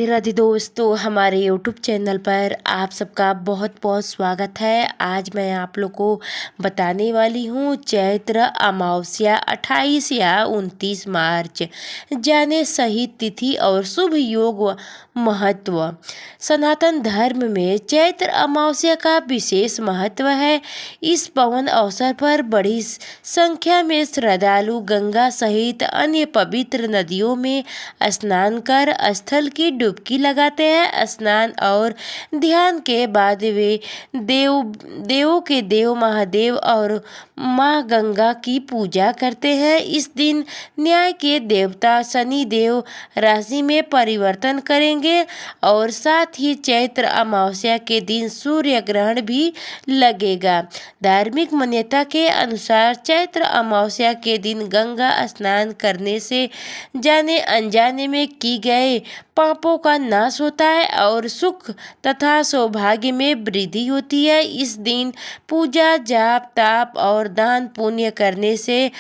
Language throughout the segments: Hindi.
राधे दोस्तों, हमारे यूट्यूब चैनल पर आप सबका बहुत बहुत स्वागत है। आज मैं आप लोग को बताने वाली हूँ चैत्र अमावस्या 28 या 29 मार्च जाने सही तिथि और शुभ योग व महत्व। सनातन धर्म में चैत्र अमावस्या का विशेष महत्व है। इस पावन अवसर पर बड़ी संख्या में श्रद्धालु गंगा सहित अन्य पवित्र नदियों में स्नान कर स्थल की डुबकी लगाते हैं। स्नान और ध्यान के बाद वे देवों के देव महादेव और माँ गंगा की पूजा करते हैं। इस दिन न्याय के देवता शनि देव राशि में परिवर्तन करेंगे और साथ ही चैत्र अमावस्या के दिन सूर्य ग्रहण भी लगेगा। धार्मिक मान्यता के अनुसार चैत्र अमावस्या के दिन गंगा स्नान करने से जाने अनजाने में की गए पापों का नाश होता है और सुख तथा सौभाग्य में वृद्धि होती है। इस दिन पूजा जाप ताप और दान पुण्य करने से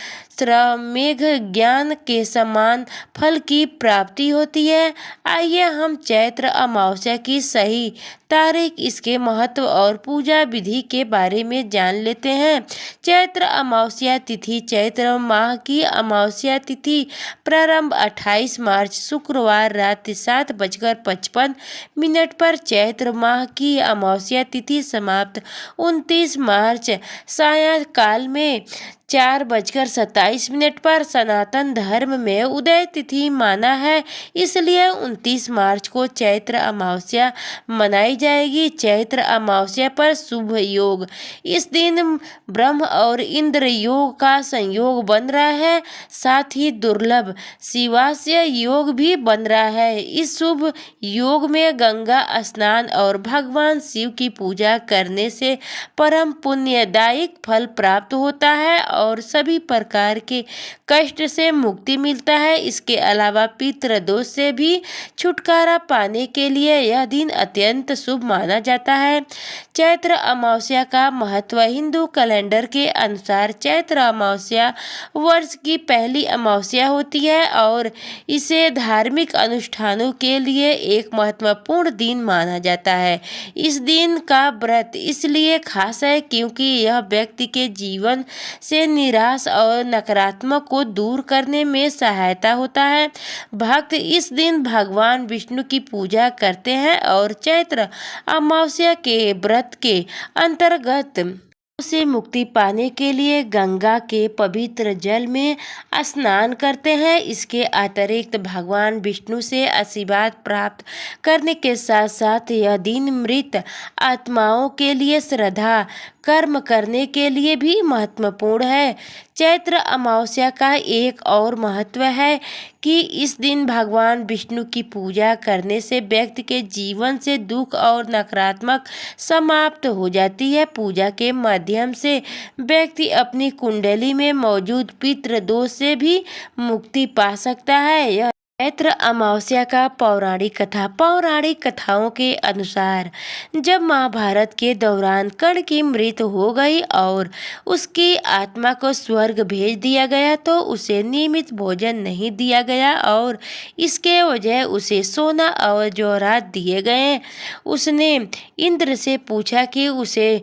मेघ ज्ञान के समान फल की प्राप्ति होती है। आइए हम चैत्र अमावस्या की सही तारीख, इसके महत्व और पूजा विधि के बारे में जान लेते हैं। चैत्र अमावस्या तिथि चैत्र माह की अमावस्या तिथि प्रारंभ 28 मार्च शुक्रवार रात 7:55 पर। चैत्र माह की अमावस्या तिथि समाप्त 29 मार्च सायंकाल में 4:27 पर। सनातन धर्म में उदय तिथि माना है, इसलिए 29 मार्च को चैत्र अमावस्या मनाई जाएगी। चैत्र अमावस्या पर शुभ योग। इस दिन ब्रह्म और इंद्र योग का संयोग बन रहा है, साथ ही दुर्लभ शिवास्य योग भी बन रहा है। इस शुभ योग में गंगा स्नान और भगवान शिव की पूजा करने से परम पुण्यदायक फल प्राप्त होता है और सभी प्रकार के कष्ट से मुक्ति मिलता है। इसके अलावा पितृदोष से भी छुटकारा पाने के लिए यह दिन अत्यंत शुभ माना जाता है। चैत्र अमावस्या का महत्व। हिंदू कैलेंडर के अनुसार चैत्र अमावस्या वर्ष की पहली अमावस्या होती है और इसे धार्मिक अनुष्ठानों के लिए एक महत्वपूर्ण दिन माना जाता है। इस दिन का व्रत इसलिए खास है क्योंकि यह व्यक्ति के जीवन से निराश और नकारात्मक को दूर करने में सहायता होता है। भक्त इस दिन भगवान विष्णु की पूजा करते हैं और चैत्र अमावस्या के व्रत के अंतर्गत से मुक्ति पाने के लिए गंगा के पवित्र जल में स्नान करते हैं। इसके अतिरिक्त भगवान विष्णु से आशीर्वाद प्राप्त करने के साथ साथ यह दिन मृत आत्माओं के लिए श्रद्धा कर्म करने के लिए भी महत्वपूर्ण है। चैत्र अमावस्या का एक और महत्व है कि इस दिन भगवान विष्णु की पूजा करने से व्यक्ति के जीवन से दुख और नकारात्मक समाप्त हो जाती है। पूजा के माध्यम से व्यक्ति अपनी कुंडली में मौजूद पितृदोष से भी मुक्ति पा सकता है। यह चैत्र अमावस्या का पौराणिक कथा। पौराणिक कथाओं के अनुसार जब महाभारत के दौरान कर्ण की मृत्यु हो गई और उसकी आत्मा को स्वर्ग भेज दिया गया तो उसे नियमित भोजन नहीं दिया गया और इसके वजह उसे सोना और जवाहरात दिए गए। उसने इंद्र से पूछा कि उसे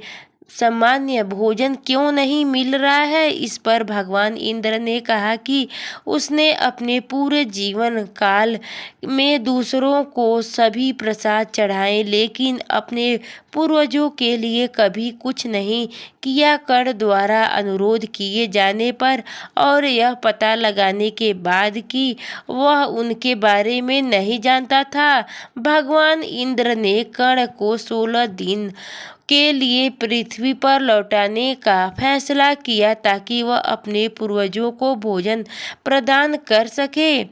सामान्य भोजन क्यों नहीं मिल रहा है। इस पर भगवान इंद्र ने कहा कि उसने अपने पूरे जीवन काल में दूसरों को सभी प्रसाद चढ़ाए लेकिन अपने पूर्वजों के लिए कभी कुछ नहीं किया। कर्ण द्वारा अनुरोध किए जाने पर और यह पता लगाने के बाद कि वह उनके बारे में नहीं जानता था, भगवान इंद्र ने कर्ण को 16 दिन के लिए पृथ्वी पर लौटाने का फैसला किया ताकि वह अपने पूर्वजों को भोजन प्रदान कर सके।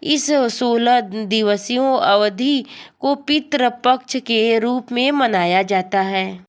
इस 16 दिवसीय अवधि को पितृ पक्ष के रूप में मनाया जाता है।